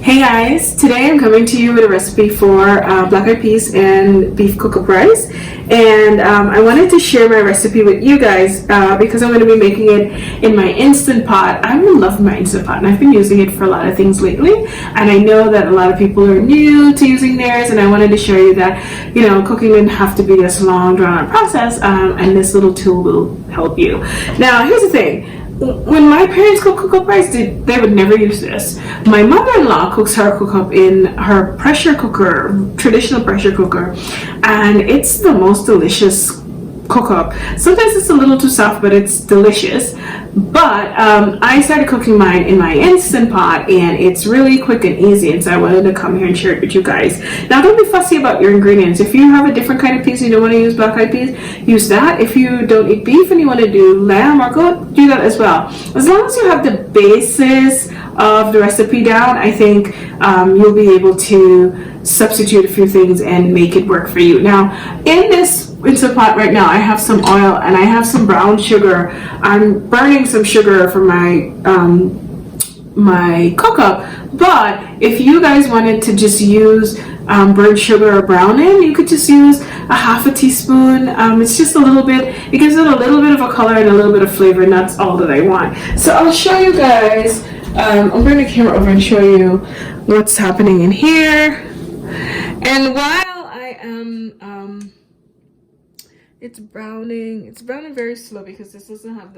Hey guys, today I'm coming to you with a recipe for black eyed peas and beef cook-up rice, and I wanted to share my recipe with you guys because I'm going to be making it in my Instant Pot. I really love my Instant Pot and I've been using it for a lot of things lately, and I know that a lot of people are new to using theirs, and I wanted to show you that cooking didn't have to be this long drawn out process, and this little tool will help you. Now here's the thing. When my parents cook up rice, they would never use this. My mother-in-law cooks her cook up in her pressure cooker, traditional pressure cooker, and it's the most delicious cook up. Sometimes it's a little too soft, but it's delicious. But I started cooking mine in my Instant Pot, and it's really quick and easy, and so I wanted to come here and share it with you guys. Now, don't be fussy about your ingredients. If you have a different kind of peas and you don't want to use black eyed peas, use that. If you don't eat beef and you want to do lamb or goat, do that as well. As long as you have the basis of the recipe down, I think you'll be able to substitute a few things and make it work for you. Now, in this Instant Pot right now, I have some oil and I have some brown sugar. I'm burning some sugar for my my cook up, but if you guys wanted to just use burnt sugar or browning, you could just use a half a teaspoon. It's just a little bit, it gives it a little bit of a color and a little bit of flavor, and that's all that I want. So I'll show you guys. I'll bring the camera over and show you what's happening in here. And while I am it's browning very slow because this doesn't have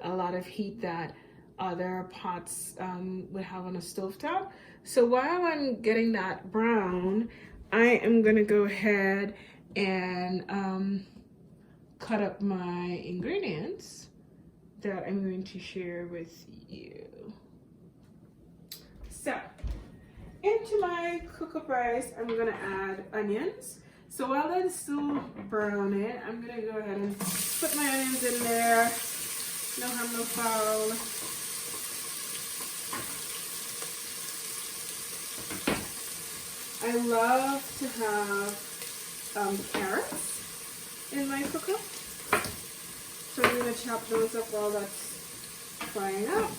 a lot of heat that other pots would have on a stovetop. So while I'm getting that brown, I am gonna go ahead and cut up my ingredients that I'm going to share with you. So into my cook-up rice, I'm gonna add onions. So while that's still browning, I'm gonna go ahead and put my onions in there. No harm, no foul. I love to have carrots in my cook-up. So I'm gonna chop those up while that's frying up.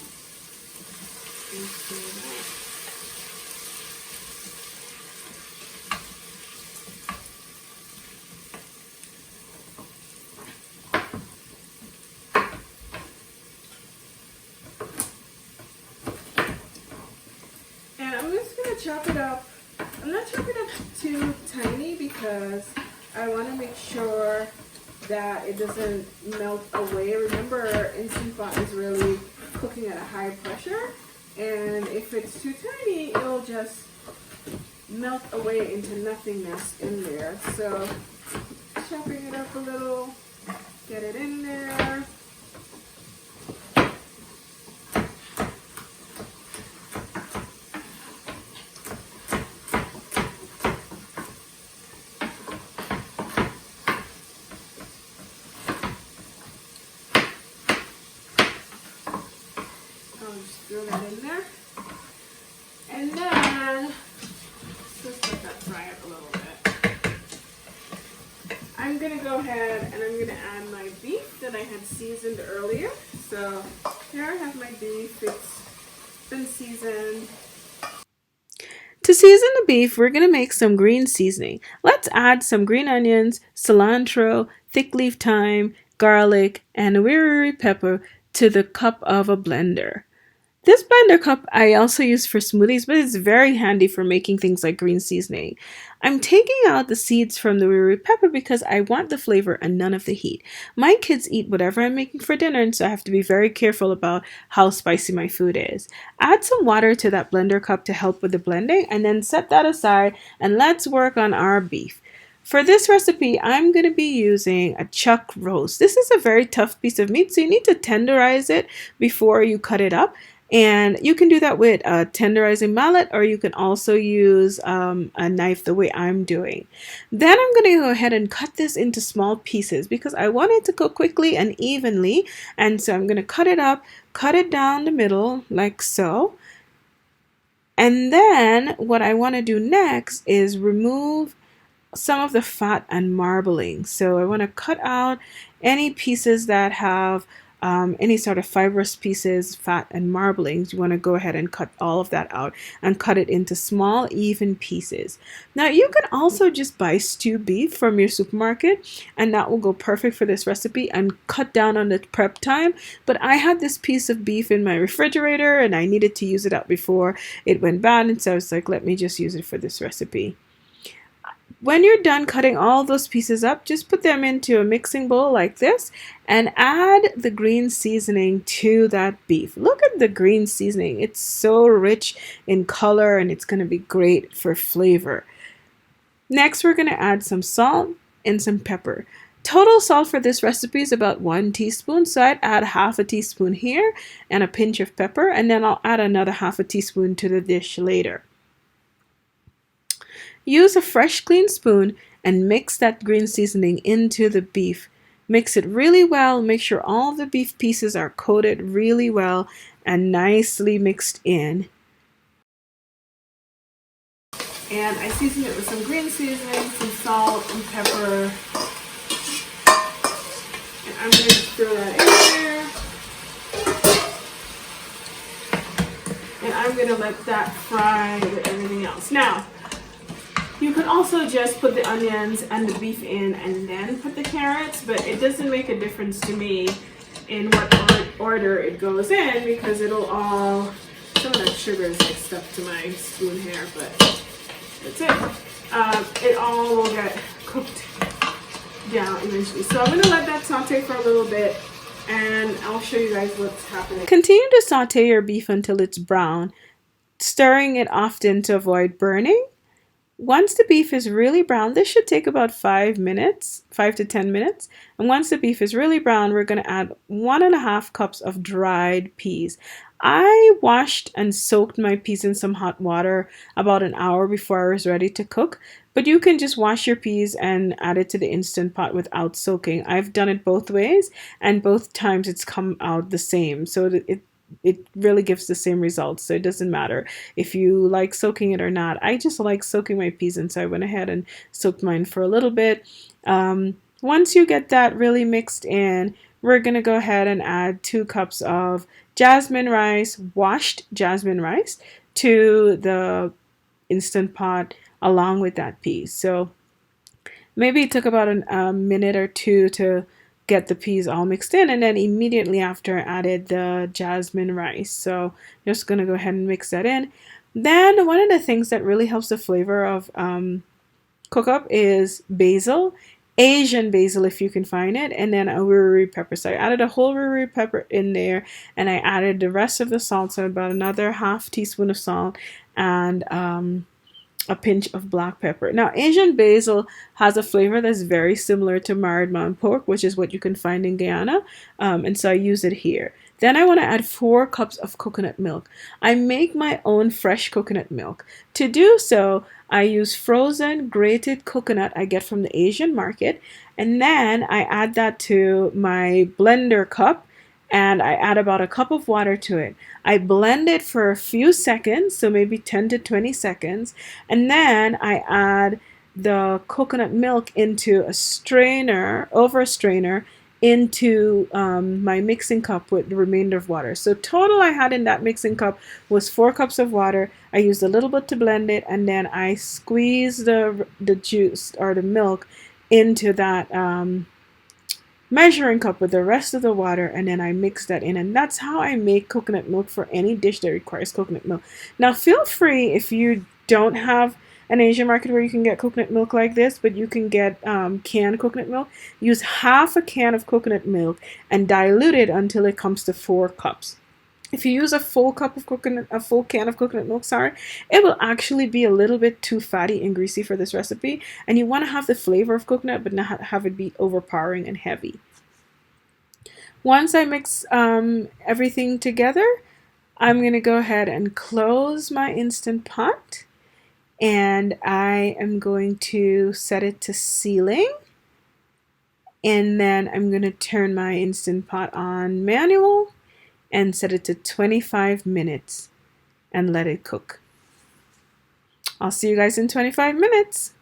And I'm just gonna chop it up. I'm not chopping it up too tiny because I want to make sure that it doesn't melt away. Remember, Instant Pot is really cooking at a high pressure, and if it's too tiny, it'll just melt away into nothingness in there. So chopping it up a little, get it in there. Just throw that in there, and then just let that fry up a little bit. I'm gonna go ahead and I'm gonna add my beef that I had seasoned earlier. So here I have my beef. It's been seasoned. To season the beef, we're going to make some green seasoning. Let's add some green onions, cilantro, thick leaf thyme, garlic, and a wiri pepper to the cup of a blender. This blender cup I also use for smoothies, but it's very handy for making things like green seasoning. I'm taking out the seeds from the wiri pepper because I want the flavor and none of the heat. My kids eat whatever I'm making for dinner, and so I have to be very careful about how spicy my food is. Add some water to that blender cup to help with the blending, and then set that aside, and let's work on our beef. For this recipe, I'm going to be using a chuck roast. This is a very tough piece of meat, so you need to tenderize it before you cut it up. And you can do that with a tenderizing mallet, or you can also use a knife the way I'm doing. Then I'm going to go ahead and cut this into small pieces because I want it to cook quickly and evenly. And so I'm going to cut it up, cut it down the middle like so. And then what I want to do next is remove some of the fat and marbling. So I want to cut out any pieces that have any sort of fibrous pieces, fat and marblings, you want to go ahead and cut all of that out and cut it into small, even pieces. Now you can also just buy stewed beef from your supermarket, and that will go perfect for this recipe and cut down on the prep time. But I had this piece of beef in my refrigerator and I needed to use it up before it went bad, and so I was like, let me just use it for this recipe. When you're done cutting all those pieces up, just put them into a mixing bowl like this and add the green seasoning to that beef. Look at the green seasoning. It's so rich in color and it's going to be great for flavor. Next, we're going to add some salt and some pepper. Total salt for this recipe is about 1 teaspoon, so I'd add half a teaspoon here and a pinch of pepper, and then I'll add another half a teaspoon to the dish later. Use a fresh clean spoon and mix that green seasoning into the beef. Mix it really well. Make sure all the beef pieces are coated really well and nicely mixed in. And I seasoned it with some green seasoning, some salt and pepper. And I'm going to throw that in there. And I'm going to let that fry with everything else. Now, you can also just put the onions and the beef in and then put the carrots, but it doesn't make a difference to me in what order it goes in because it'll all, some of that sugar is like stuck to my spoon here, but that's it. It all will get cooked down eventually. So I'm going to let that saute for a little bit and I'll show you guys what's happening. Continue to saute your beef until it's brown, stirring it often to avoid burning. Once the beef is really brown, this should take about 5 to 10 minutes. And once the beef is really brown, we're going to add 1.5 cups of dried peas. I washed and soaked my peas in some hot water about an hour before I was ready to cook. But you can just wash your peas and add it to the Instant Pot without soaking. I've done it both ways, and both times it's come out the same. So it really gives the same results, so it doesn't matter if you like soaking it or not. I just like soaking my peas, and so I went ahead and soaked mine for a little bit. Once you get that really mixed in, we're going to go ahead and add 2 cups of jasmine rice, washed jasmine rice, to the Instant Pot along with that peas. So maybe it took about a minute or two to get the peas all mixed in, and then immediately after I added the jasmine rice. So I'm just going to go ahead and mix that in. Then one of the things that really helps the flavor of cook up is basil, Asian basil if you can find it, and then a ruri pepper. So I added a whole ruri pepper in there, and I added the rest of the salt, so about another half teaspoon of salt, and a pinch of black pepper. Now, Asian basil has a flavor that's very similar to marrow mountain pork, which is what you can find in Guyana, and so I use it here. Then I want to add 4 cups of coconut milk. I make my own fresh coconut milk. To do so, I use frozen grated coconut I get from the Asian market, and then I add that to my blender cup, and I add about a cup of water to it. I blend it for a few seconds, so maybe 10 to 20 seconds, and then I add the coconut milk into a strainer, over a strainer, into my mixing cup with the remainder of water. So total I had in that mixing cup was 4 cups of water. I used a little bit to blend it, and then I squeezed the juice or the milk into that measuring cup with the rest of the water, and then I mix that in, and that's how I make coconut milk for any dish that requires coconut milk. Now feel free, if you don't have an Asian market where you can get coconut milk like this, but you can get canned coconut milk, use half a can of coconut milk and dilute it until it comes to 4 cups. If you use a full can of coconut milk, it will actually be a little bit too fatty and greasy for this recipe, and you want to have the flavor of coconut but not have it be overpowering and heavy. Once I mix everything together, I'm going to go ahead and close my Instant Pot, and I am going to set it to sealing, and then I'm going to turn my Instant Pot on manual and set it to 25 minutes and let it cook. I'll see you guys in 25 minutes.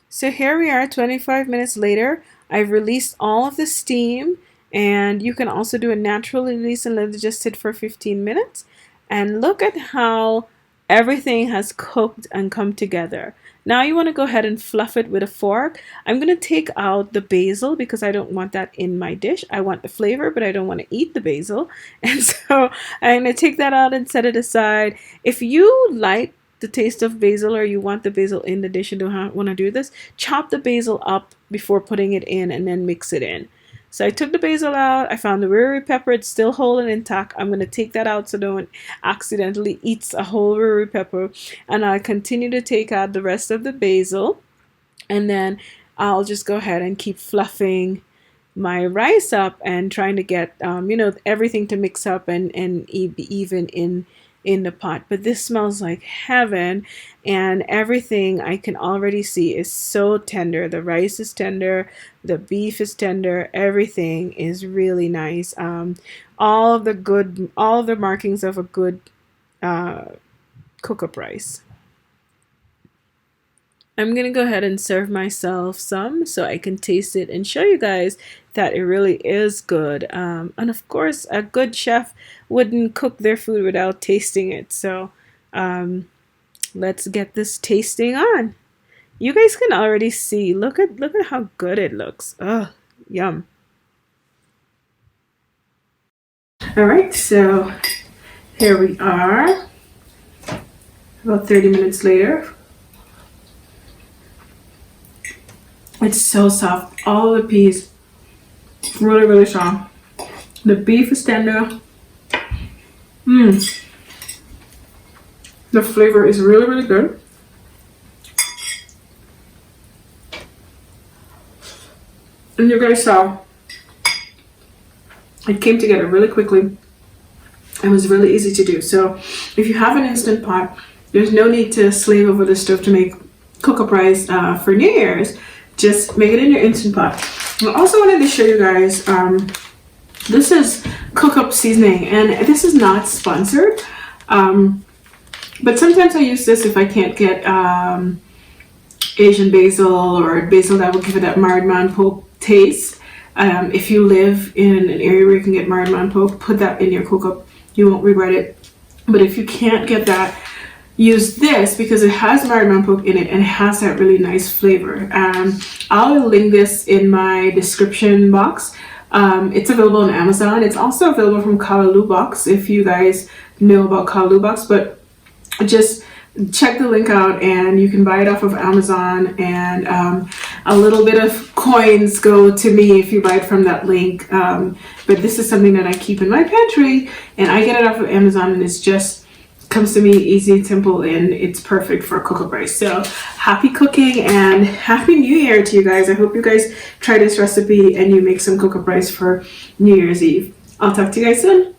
So here we are 25 minutes later. I've released all of the steam, and you can also do a natural release and let it just sit for 15 minutes. And look at how everything has cooked and come together. Now you want to go ahead and fluff it with a fork. I'm going to take out the basil because I don't want that in my dish. I want the flavor, but I don't want to eat the basil. And so I'm going to take that out and set it aside. If you like the taste of basil, or you want the basil in the dish and don't want to do this, chop the basil up before putting it in and then mix it in. So I took the basil out. I found the ruri pepper. It's still whole and intact. I'm going to take that out so no one accidentally eats a whole ruri pepper. And I continue to take out the rest of the basil. And then I'll just go ahead and keep fluffing my rice up and trying to get, everything to mix up and be even in the pot. But this smells like heaven, and everything I can already see is so tender. The rice is tender, the beef is tender, everything is really nice. All of the markings of a good cook-up rice. I'm going to go ahead and serve myself some so I can taste it and show you guys that it really is good. And of course, a good chef wouldn't cook their food without tasting it. So let's get this tasting on. You guys can already see. Look at how good it looks. Oh, yum. All right, so here we are. About 30 minutes later. It's so soft. All the peas, really, really soft. The beef is tender. The flavor is really, really good. And you guys saw, it came together really quickly. It was really easy to do. So if you have an Instant Pot, there's no need to slave over the stove to make cook-up rice for New Year's. Just make it in your Instant Pot. I also wanted to show you guys, this is cook-up seasoning, and this is not sponsored, but sometimes I use this if I can't get Asian basil or basil that will give it that marred man poke taste. If you live in an area where you can get marred man poke, put that in your cook-up. You won't regret it. But if you can't get that, use this because it has marred man poke in it and it has that really nice flavor. I'll link this in my description box. It's available on Amazon. It's also available from Callaloo Box if you guys know about Callaloo Box, but just check the link out and you can buy it off of Amazon, and a little bit of coins go to me if you buy it from that link. But this is something that I keep in my pantry and I get it off of Amazon, and it's just comes to me easy, simple, and it's perfect for cook-up rice. So happy cooking and happy New Year to you guys. I hope you guys try this recipe and you make some cook-up rice for New Year's Eve. I'll talk to you guys soon.